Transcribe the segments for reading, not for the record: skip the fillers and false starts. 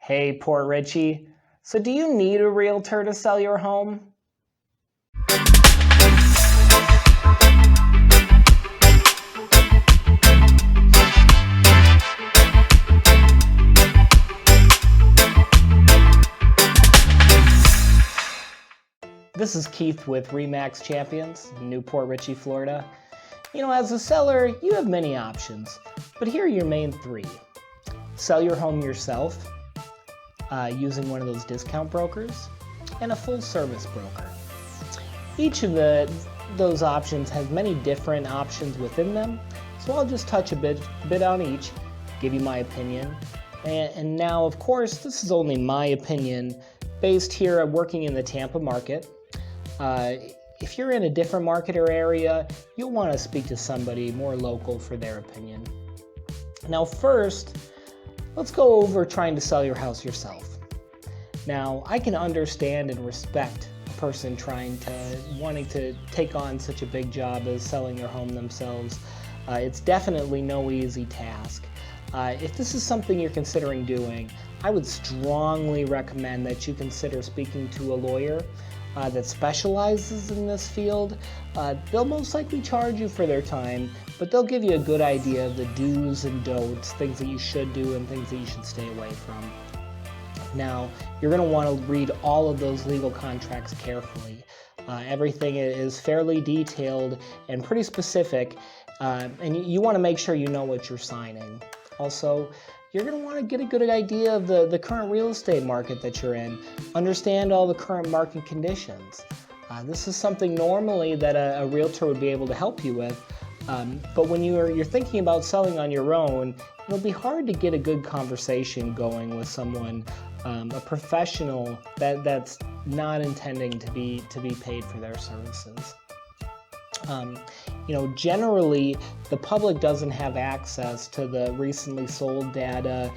Hey, Port Richey. So do you need a realtor to sell your home? This is Keith with Remax Champions, Port Richey, Florida. As a seller, you have many options, but here are your main three. Sell your home yourself, using one of those discount brokers, and a full-service broker. Each of those options has many different options within them, so I'll just touch a bit on each, give you my opinion. And now, of course, this is only my opinion, based here working in the Tampa market. If you're in a different market or area, you'll want to speak to somebody more local for their opinion. Now first, let's go over trying to sell your house yourself. Now, I can understand and respect a person wanting to take on such a big job as selling their home themselves. It's definitely no easy task. If this is something you're considering doing, I would strongly recommend that you consider speaking to a lawyer that specializes in this field. They'll most likely charge you for their time, but they'll give you a good idea of the do's and don'ts, things that you should do and things that you should stay away from. Now, you're going to want to read all of those legal contracts carefully. Everything is fairly detailed and pretty specific, and you want to make sure you know what you're signing. Also, you're going to want to get a good idea of the current real estate market that you're in. Understand all the current market conditions. This is something normally that a realtor would be able to help you with, but when you're thinking about selling on your own, it'll be hard to get a good conversation going with someone, a professional that's not intending to be paid for their services. Generally, the public doesn't have access to the recently sold data,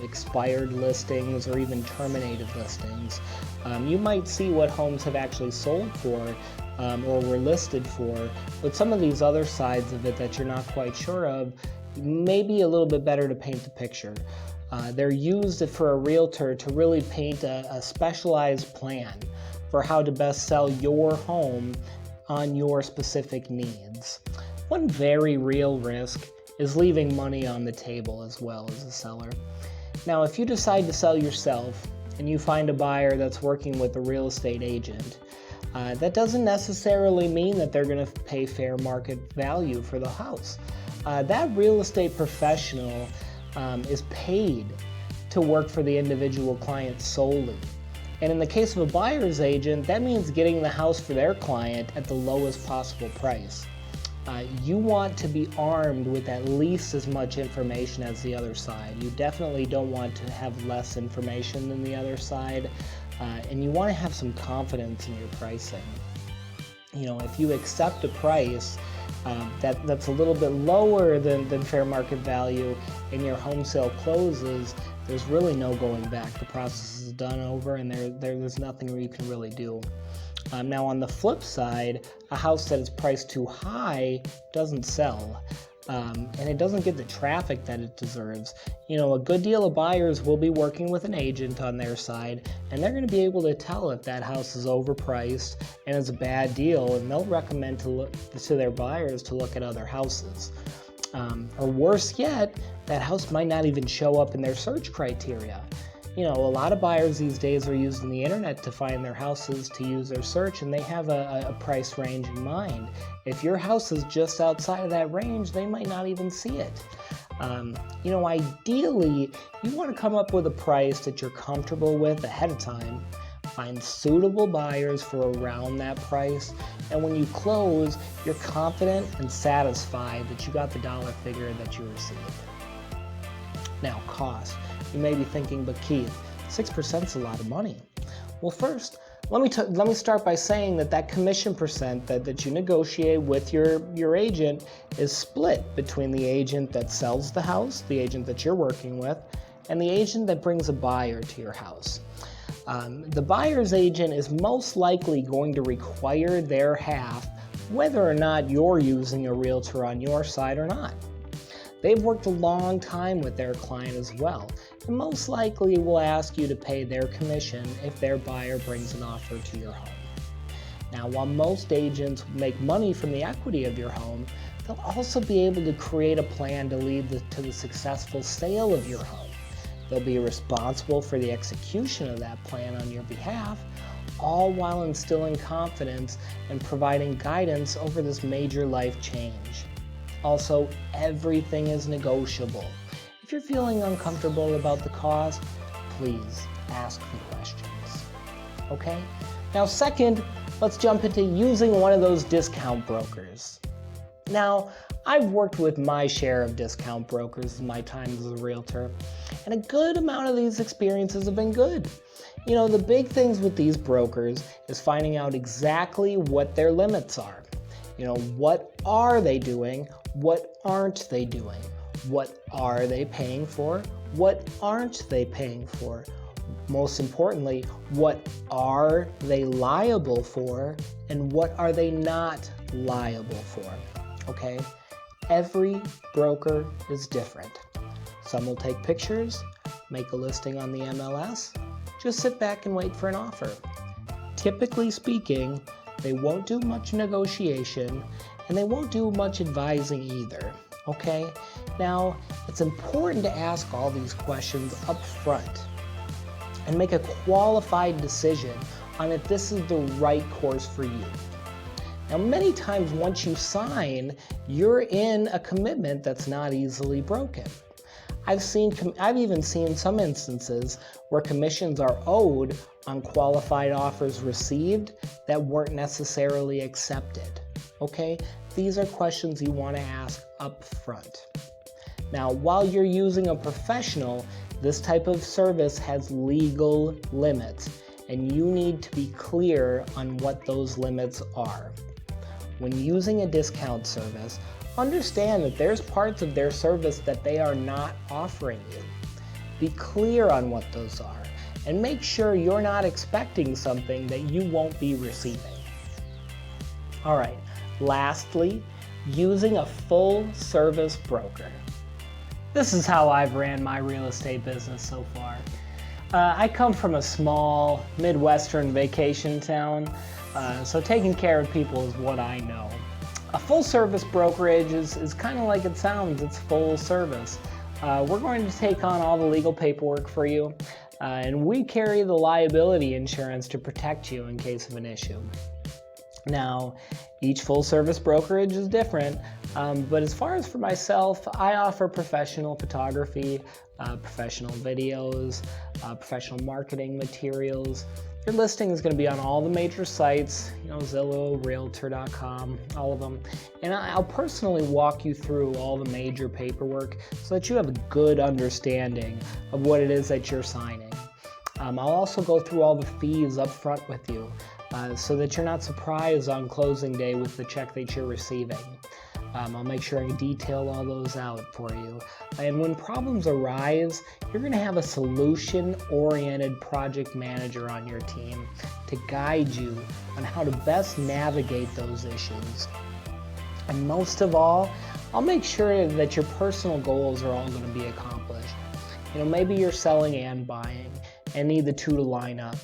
expired listings, or even terminated listings. You might see what homes have actually sold for or were listed for, but some of these other sides of it that you're not quite sure of may be a little bit better to paint the picture. They're used for a realtor to really paint a specialized plan for how to best sell your home on your specific needs. One very real risk is leaving money on the table as well as a seller. Now, if you decide to sell yourself and you find a buyer that's working with a real estate agent, that doesn't necessarily mean that they're going to pay fair market value for the house. That real estate professional is paid to work for the individual client solely. And in the case of a buyer's agent, that means getting the house for their client at the lowest possible price. You want to be armed with at least as much information as the other side. You definitely don't want to have less information than the other side, and you want to have some confidence in your pricing. If you accept a price that's a little bit lower than fair market value and your home sale closes, there's really no going back. The process is done over and there's nothing you can really do. Now on the flip side, a house that is priced too high doesn't sell. And it doesn't get the traffic that it deserves. A good deal of buyers will be working with an agent on their side, and they're going to be able to tell if that house is overpriced and is a bad deal, and they'll recommend to their buyers to look at other houses. Or worse yet, that house might not even show up in their search criteria. A lot of buyers these days are using the internet to find their houses to use their search, and they have a price range in mind. If your house is just outside of that range, they might not even see it. Ideally, you want to come up with a price that you're comfortable with ahead of time. Find suitable buyers for around that price, and when you close, you're confident and satisfied that you got the dollar figure that you received. Now, cost. You may be thinking, but Keith, 6% is a lot of money. Well, first, let me start by saying that commission percent that you negotiate with your agent is split between the agent that sells the house, the agent that you're working with, and the agent that brings a buyer to your house. The buyer's agent is most likely going to require their half, whether or not you're using a realtor on your side or not. they've worked a long time with their client as well, and most likely will ask you to pay their commission if their buyer brings an offer to your home. Now, while most agents make money from the equity of your home, they'll also be able to create a plan to lead to the successful sale of your home. They'll be responsible for the execution of that plan on your behalf, all while instilling confidence and providing guidance over this major life change. Also, everything is negotiable. If you're feeling uncomfortable about the cost, please ask the questions. Okay? Now, second, let's jump into using one of those discount brokers. Now, I've worked with my share of discount brokers in my time as a realtor, and a good amount of these experiences have been good. The big things with these brokers is finding out exactly what their limits are. What are they doing? What aren't they doing? What are they paying for? What aren't they paying for? Most importantly, what are they liable for? And what are they not liable for? Okay? Every broker is different. Some will take pictures, make a listing on the MLS, just sit back and wait for an offer. Typically speaking, they won't do much negotiation and they won't do much advising either. Okay? Now, it's important to ask all these questions up front and make a qualified decision on if this is the right course for you. Now, many times once you sign, you're in a commitment that's not easily broken. I've even seen some instances where commissions are owed on qualified offers received that weren't necessarily accepted. Okay? These are questions you want to ask up front. Now, while you're using a professional, this type of service has legal limits, and you need to be clear on what those limits are. When using a discount service, understand that there's parts of their service that they are not offering you. Be clear on what those are, and make sure you're not expecting something that you won't be receiving. All right, lastly, using a full-service broker. This is how I've ran my real estate business so far. I come from a small Midwestern vacation town, so taking care of people is what I know. A full-service brokerage is kind of like it sounds, it's full service. We're going to take on all the legal paperwork for you, and we carry the liability insurance to protect you in case of an issue. Now, each full-service brokerage is different, but as far as for myself, I offer professional photography, professional videos, professional marketing materials. Your listing is going to be on all the major sites, Zillow, Realtor.com, all of them. And I'll personally walk you through all the major paperwork so that you have a good understanding of what it is that you're signing. I'll also go through all the fees up front with you so that you're not surprised on closing day with the check that you're receiving. I'll make sure I detail all those out for you. And when problems arise, you're going to have a solution-oriented project manager on your team to guide you on how to best navigate those issues. And most of all, I'll make sure that your personal goals are all going to be accomplished. Maybe you're selling and buying and need the two to line up.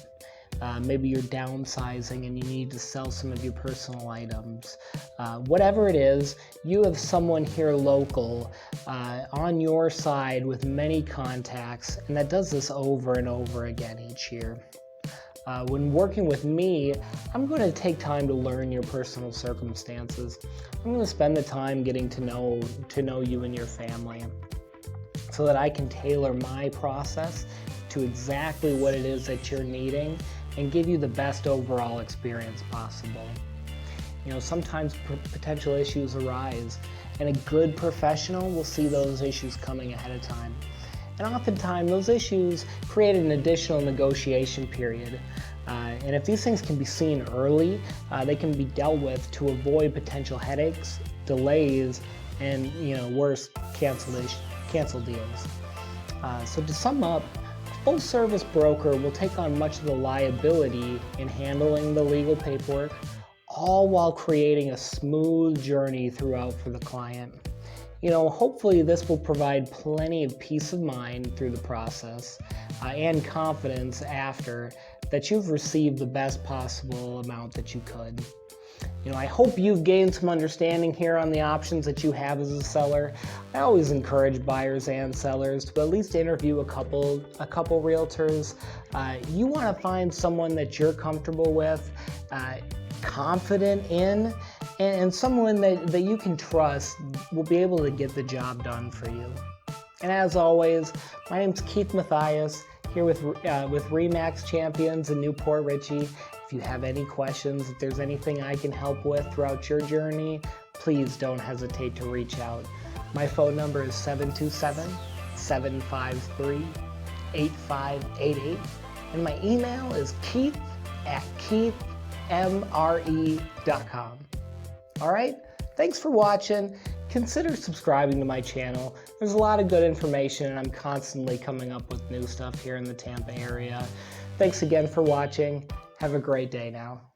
Maybe you're downsizing and you need to sell some of your personal items. Whatever it is, you have someone here local on your side with many contacts, and that does this over and over again each year. When working with me, I'm going to take time to learn your personal circumstances. I'm going to spend the time getting to know you and your family so that I can tailor my process to exactly what it is that you're needing and give you the best overall experience possible. Sometimes potential issues arise, and a good professional will see those issues coming ahead of time. And oftentimes, those issues create an additional negotiation period. And if these things can be seen early, they can be dealt with to avoid potential headaches, delays, and worse, cancel deals. So to sum up, full-service broker will take on much of the liability in handling the legal paperwork, all while creating a smooth journey throughout for the client. Hopefully this will provide plenty of peace of mind through the process and confidence after that you've received the best possible amount that you could. I hope you've gained some understanding here on the options that you have as a seller. I always encourage buyers and sellers to at least interview a couple realtors. You want to find someone that you're comfortable with, confident in, and someone that you can trust will be able to get the job done for you. And as always, my name's Keith Mathias here with Remax Champions in Port Richey. If you have any questions, if there's anything I can help with throughout your journey, please don't hesitate to reach out. My phone number is 727-753-8588, and my email is keith@keithmre.com. All right, thanks for watching. Consider subscribing to my channel. There's a lot of good information, and I'm constantly coming up with new stuff here in the Tampa area. Thanks again for watching. Have a great day now.